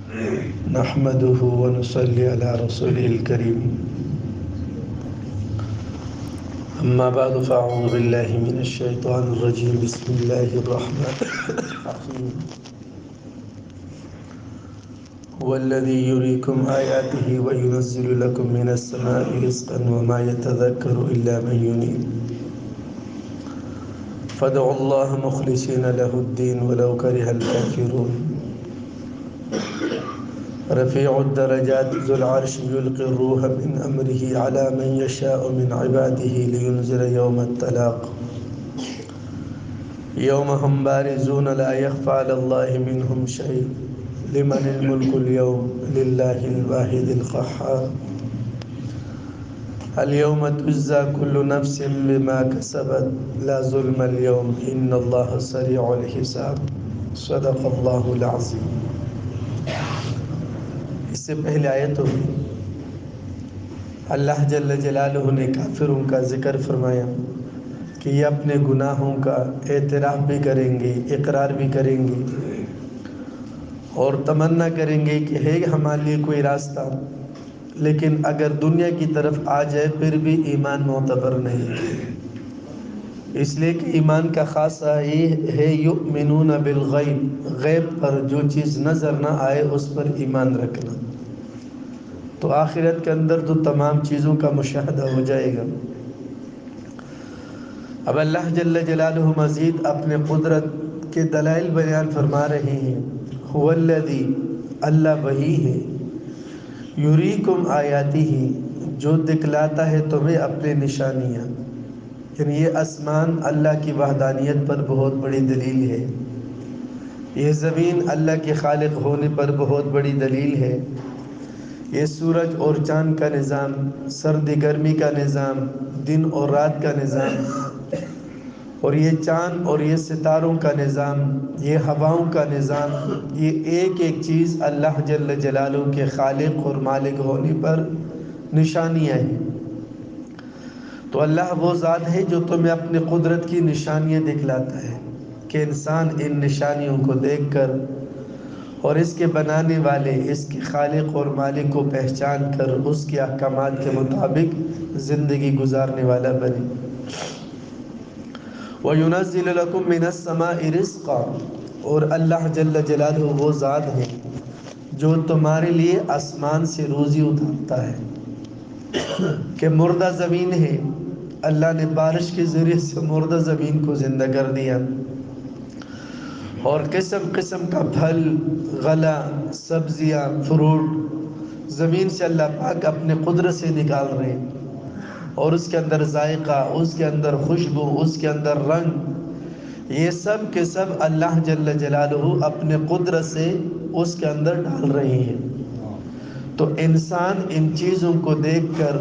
نحمده ونصلي على رسوله الكريم أما بعد فأعوذ بالله من الشيطان الرجيم بسم الله الرحمن الرحيم هو الذي يريكم آياته وينزل لكم من السماء رزقا وما يتذكر إلا من ينيب فادعوا الله مخلصين له الدين ولو كره الكافرون رفيع الدرجات ذو العرش يلقي الروح من أمره على من يشاء من عباده لينذر يوم التلاق يوم هم بارزون لا يخفى على الله منهم شيء لمن الملك اليوم لله الواحد القهار اليوم تجزى كل نفس بما كسبت لا ظلم اليوم إن الله سريع الحساب صدق اللہ العظیم۔ اس سے پہلے آیتوں میں اللہ جل جلالہ نے کافروں کا ذکر فرمایا کہ یہ اپنے گناہوں کا اعتراف بھی کریں گے، اقرار بھی کریں گے اور تمنا کریں گے کہ ہے ہمارے لیے کوئی راستہ، لیکن اگر دنیا کی طرف آ جائے پھر بھی ایمان معتبر نہیں، اس لیے کہ ایمان کا خاصہ یہ ہے یؤمنون بالغیب، غیب پر جو چیز نظر نہ آئے اس پر ایمان رکھنا۔ تو آخرت کے اندر تو تمام چیزوں کا مشاہدہ ہو جائے گا۔ اب اللہ جل جلالہ مزید اپنے قدرت کے دلائل بیان فرما رہے ہیں۔ هو الذی، اللہ وہی ہے، یریکم آیاتہ، جو دکھلاتا ہے تمہیں اپنے نشانیاں، یعنی یہ آسمان اللہ کی وحدانیت پر بہت بڑی دلیل ہے، یہ زمین اللہ کے خالق ہونے پر بہت بڑی دلیل ہے، یہ سورج اور چاند کا نظام، سردی گرمی کا نظام، دن اور رات کا نظام، اور یہ چاند اور یہ ستاروں کا نظام، یہ ہواؤں کا نظام، یہ ایک ایک چیز اللہ جل جلالہ کے خالق اور مالک ہونے پر نشانیاں ہیں۔ تو اللہ وہ ذات ہے جو تمہیں اپنے قدرت کی نشانیاں دکھلاتا ہے کہ انسان ان نشانیوں کو دیکھ کر اور اس کے بنانے والے، اس کے خالق اور مالک کو پہچان کر اس کے احکامات کے مطابق زندگی گزارنے والا بنے۔ وَيُنَزِّلُ لَكُم مِّنَ السَّمَاءِ رِزْقًا، اور اللہ جل جلالہ وہ ذات ہے جو تمہارے لیے آسمان سے روزی اتارتا ہے۔ کہ مردہ زمین ہے، اللہ نے بارش کے ذریعے سے مردہ زمین کو زندہ کر دیا، اور قسم قسم کا پھل، غلہ، سبزیاں، فروٹ زمین سے اللہ پاک اپنے قدرت سے نکال رہے ہیں، اور اس کے اندر ذائقہ، اس کے اندر خوشبو، اس کے اندر رنگ، یہ سب کے سب اللہ جل جلالہ اپنے قدرت سے اس کے اندر ڈال رہے ہیں۔ تو انسان ان چیزوں کو دیکھ کر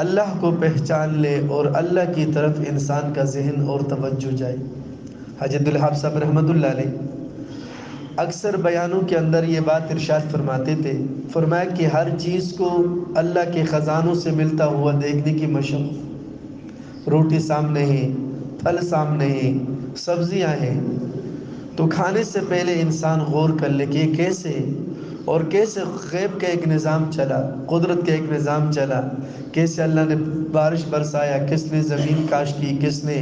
اللہ کو پہچان لے اور اللہ کی طرف انسان کا ذہن اور توجہ جائے۔ حاجی عبدالوہاب صاحب رحمۃ اللہ علیہ اکثر بیانوں کے اندر یہ بات ارشاد فرماتے تھے، فرمایا کہ ہر چیز کو اللہ کے خزانوں سے ملتا ہوا دیکھنے کی مشق، روٹی سامنے ہے، پھل سامنے ہے، سبزیاں ہیں، تو کھانے سے پہلے انسان غور کر لے کہ کیسے اور کیسے غیب کا ایک نظام چلا، قدرت کا ایک نظام چلا، کیسے اللہ نے بارش برسایا، کس نے زمین کاشت کی، کس نے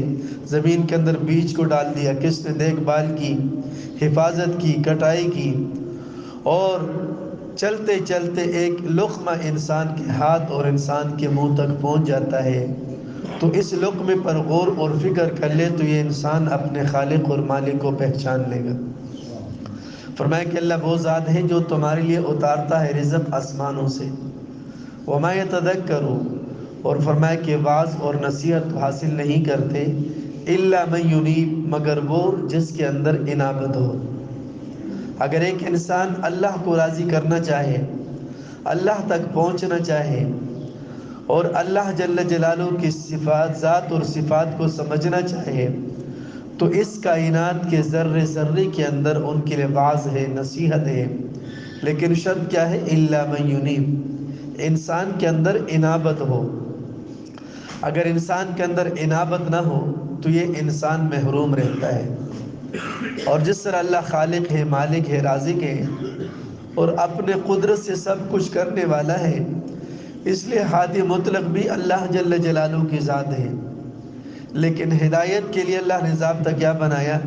زمین کے اندر بیج کو ڈال دیا، کس نے دیکھ بھال کی، حفاظت کی، کٹائی کی، اور چلتے چلتے ایک لقمہ انسان کے ہاتھ اور انسان کے منہ تک پہنچ جاتا ہے۔ تو اس لقمے پر غور اور فکر کر لے تو یہ انسان اپنے خالق اور مالک کو پہچان لے گا۔ فرمایا کہ اللہ وہ ذات ہے جو تمہارے لیے اتارتا ہے رزق آسمانوں سے، وما یتذکر، اور فرمایا کہ واعظ اور نصیحت حاصل نہیں کرتے الا من ینیب، مگر وہ جس کے اندر انابت ہو۔ اگر ایک انسان اللہ کو راضی کرنا چاہے، اللہ تک پہنچنا چاہے اور اللہ جل جلالہ کی صفات، ذات اور صفات کو سمجھنا چاہے، تو اس کائنات کے ذرے ذرے کے اندر ان کے لیے واعظ ہے، نصیحت ہے، لیکن شرط کیا ہے؟ الا من ینیب، انسان کے اندر انابت ہو۔ اگر انسان کے اندر انابت نہ ہو تو یہ انسان محروم رہتا ہے، اور جس طرح اللہ خالق ہے، مالک ہے، رازق ہے، اور اپنے قدرت سے سب کچھ کرنے والا ہے، اس لیے ہادی مطلق بھی اللہ جل جلالہ کی ذات ہے۔ لیکن ہدایت کے لیے اللہ نے ضابطہ کیا بنایا؟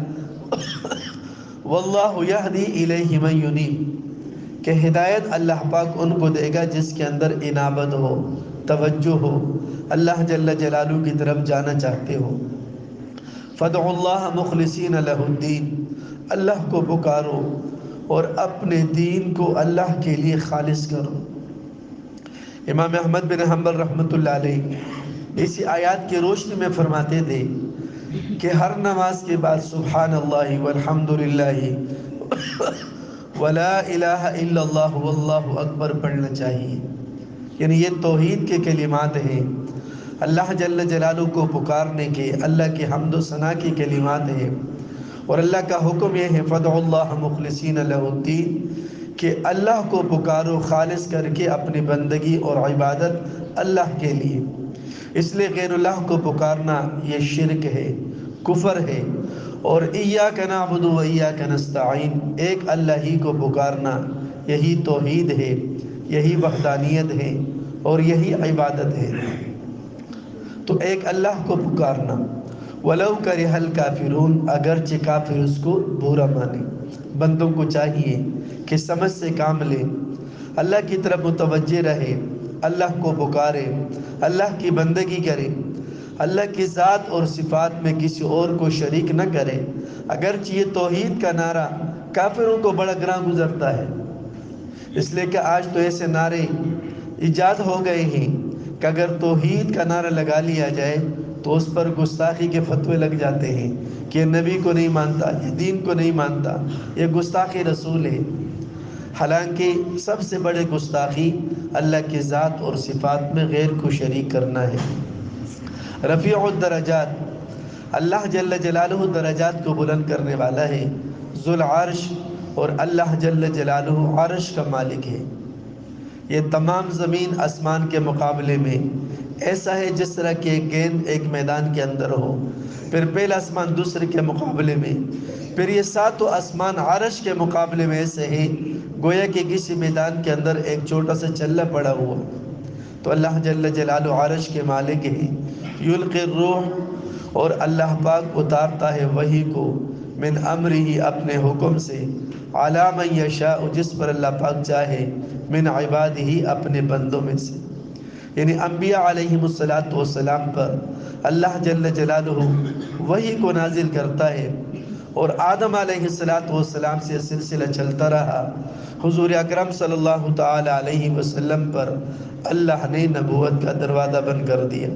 واللہ یہدی الیہ من ینیب، کہ ہدایت اللہ پاک ان کو دے گا جس کے اندر انابت ہو، توجہ ہو، اللہ جل جلالہ کی طرف جانا چاہتے ہو۔ فادعوا اللہ مخلصین لہ الدین، اللہ کو پکارو اور اپنے دین کو اللہ کے لیے خالص کرو۔ امام احمد بن حنبل رحمۃ اللہ علیہ اسی آیات کی روشنی میں فرماتے تھے کہ ہر نماز کے بعد سبحان اللہ والحمد للہ ولا الہ الا اللہ واللہ اکبر پڑھنا چاہیے۔ یعنی یہ توحید کے کلمات ہیں، اللہ جل جلالہ کو پکارنے کے، اللہ کی حمد و ثنا کی کلمات ہیں، اور اللہ کا حکم یہ ہے فادعوا اللہ مخلصین لہ الدین، کہ اللہ کو پکارو خالص کر کے اپنی بندگی اور عبادت اللہ کے لیے۔ اس لیے غیر اللہ کو پکارنا یہ شرک ہے، کفر ہے، اور ایاک نعبد و ایاک نستعین، ایک اللہ ہی کو پکارنا یہی توحید ہے، یہی وحدانیت ہے اور یہی عبادت ہے۔ تو ایک اللہ کو پکارنا، وَلَوْ كَرِهَ الْكَافِرُونَ، اگرچہ کافر اس کو برا مانے۔ بندوں کو چاہیے کہ سمجھ سے کام لے، اللہ کی طرف متوجہ رہے، اللہ کو پکارے، اللہ کی بندگی کرے، اللہ کی ذات اور صفات میں کسی اور کو شریک نہ کرے۔ اگرچہ یہ توحید کا نعرہ کافروں کو بڑا گراں گزرتا ہے، اس لیے کہ آج تو ایسے نعرے ایجاد ہو گئے ہیں کہ اگر توحید کا نعرہ لگا لیا جائے تو اس پر گستاخی کے فتوے لگ جاتے ہیں کہ یہ نبی کو نہیں مانتا، یہ دین کو نہیں مانتا، یہ گستاخی رسول ہے۔ حالانکہ سب سے بڑے گستاخی اللہ کی ذات اور صفات میں غیر کو شریک کرنا ہے۔ رفیع الدرجات، اللہ جل جلالہ درجات کو بلند کرنے والا ہے، ذو العرش، اور اللہ جل جلالہ عرش کا مالک ہے۔ یہ تمام زمین آسمان کے مقابلے میں ایسا ہے جس طرح کہ ایک گیند ایک میدان کے اندر ہو، پھر پہلا آسمان دوسرے کے مقابلے میں، پھر یہ ساتوں آسمان عرش کے مقابلے میں ایسے ہیں گویا کہ کسی میدان کے اندر ایک چھوٹا سا چلہ پڑا ہوا۔ تو اللہ جل جلالہ عرش کے مالک ہے۔ یلقی الروح، اور اللہ پاک اتارتا ہے وحی کو، من امرہ، اپنے حکم سے، علی من یشاء، جس پر اللہ پاک چاہے، من عبادہ، اپنے بندوں میں سے۔ یعنی انبیاء علیہم السلام پر اللہ جل جلالہ وحی کو نازل کرتا ہے، اور آدم علیہ السلام سے سلسلہ چلتا رہا، حضور اکرم صلی اللہ تعالی علیہ وسلم پر اللہ نے نبوت کا دروازہ بند کر دیا۔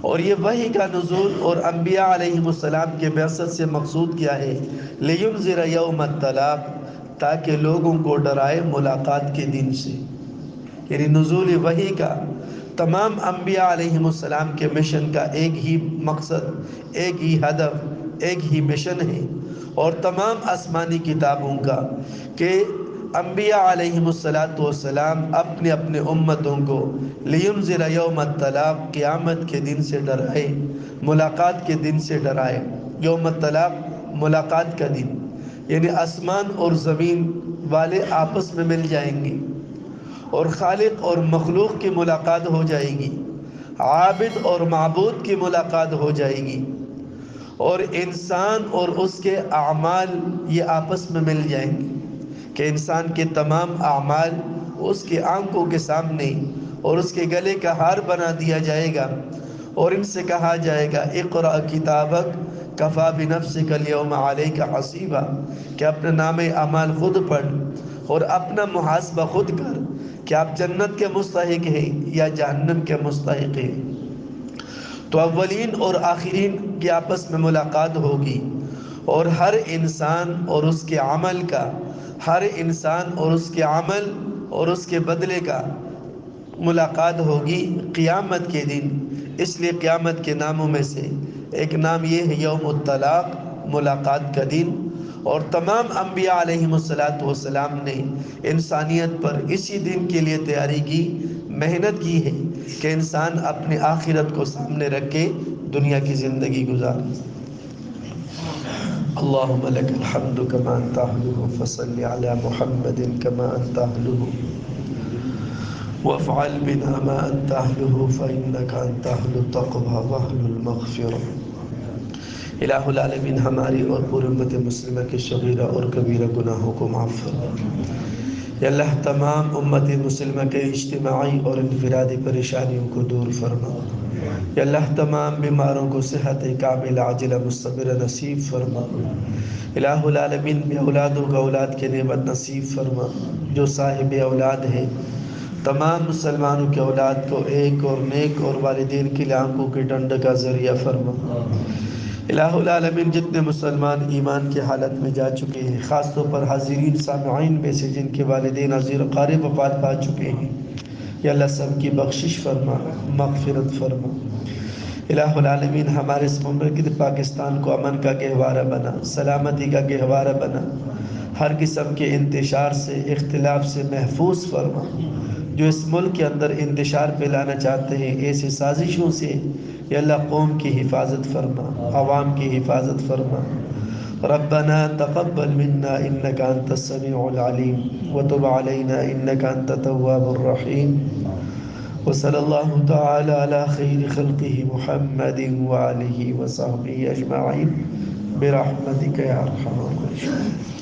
اور یہ وحی کا نزول اور انبیاء علیہم السلام کے بعثت سے مقصود کیا ہے؟ لینذر یوم التلاق، تاکہ لوگوں کو ڈرائے ملاقات کے دن سے۔ یعنی نزول وحی کا تمام انبیاء علیہم السلام کے مشن کا ایک ہی مقصد، ایک ہی ہدف، ایک ہی مشن ہے، اور تمام آسمانی کتابوں کا کہ انبیاء علیہم السلام اپنے اپنے امتوں کو لینذر یوم التلاق، قیامت کے دن سے ڈرائے، ملاقات کے دن سے ڈرائے۔ یوم التلاق ملاقات کا دن، یعنی آسمان اور زمین والے آپس میں مل جائیں گے، اور خالق اور مخلوق کی ملاقات ہو جائے گی، عابد اور معبود کی ملاقات ہو جائے گی، اور انسان اور اس کے اعمال یہ آپس میں مل جائیں گے، کہ انسان کے تمام اعمال اس کے آنکھوں کے سامنے اور اس کے گلے کا ہار بنا دیا جائے گا، اور ان سے کہا جائے گا اقرأ کتابک کفا بنفسک اليوم علیک حسیبا، کہ اپنا نام اعمال خود پڑھ اور اپنا محاسبہ خود کر کہ آپ جنت کے مستحق ہیں یا جہنم کے مستحق ہیں۔ تو اولین اور آخرین کی آپس میں ملاقات ہوگی، اور ہر انسان اور اس کے عمل کا، ہر انسان اور اس کے عمل اور اس کے بدلے کا ملاقات ہوگی قیامت کے دن۔ اس لیے قیامت کے ناموں میں سے ایک نام یہ ہے یوم الطلاق، ملاقات کا دن۔ اور تمام انبیاء علیہم السلام نے انسانیت پر اسی دن کے لیے تیاری کی، محنت کی ہے کہ انسان اپنے آخرت کو سامنے رکھ کے دنیا کی زندگی گزارے۔ اللهم لك الحمد كما أنت أهله، فصل على محمد كما أنت أهله، وافعل بنا ما أنت أهله، فإنك أنت أهل التقوى وأهل المغفرة۔ الہ العالمین ہماری اور پوری امت مسلمہ کے صغیرہ اور کبیرہ گناہوں کو معاف فرما۔ یا اللہ تمام امت مسلمہ کے اجتماعی اور انفرادی پریشانیوں کو دور فرما۔ یا اللہ تمام بیماروں کو صحت کاملہ عاجلہ مستمرہ نصیب فرما۔ الہ العالمین بے اولادوں کا اولاد کے نعمت نصیب فرما۔ جو صاحب اولاد ہیں تمام مسلمانوں کے اولاد کو ایک اور نیک اور والدین کی آنکھوں کی ٹھنڈ کا ذریعہ فرما۔ الہ العالمین جتنے مسلمان ایمان کی حالت میں جا چکے ہیں، خاص طور پر حاضرین سامعین میں سے جن کے والدین عزیز قارب وفات پا چکے ہیں، یا اللہ سب کی بخشش فرما، مغفرت فرما۔ الہ العالمین ہمارے اس مملکت پاکستان کو امن کا گہوارہ بنا، سلامتی کا گہوارہ بنا، ہر قسم کے انتشار سے، اختلاف سے محفوظ فرما۔ جو اس ملک کے اندر انتشار پھیلانا چاہتے ہیں ایسی سازشوں سے، یا اللہ قوم کی حفاظت فرما، عوام کی حفاظت فرما۔ ربنا تقبل منا انك انت السميع العليم وتب علينا انك انت التواب الرحيم، وصلى الله تعالى على خير خلقه محمد وآله وصحبه اجمعين برحمتك يا ارحم الراحمين۔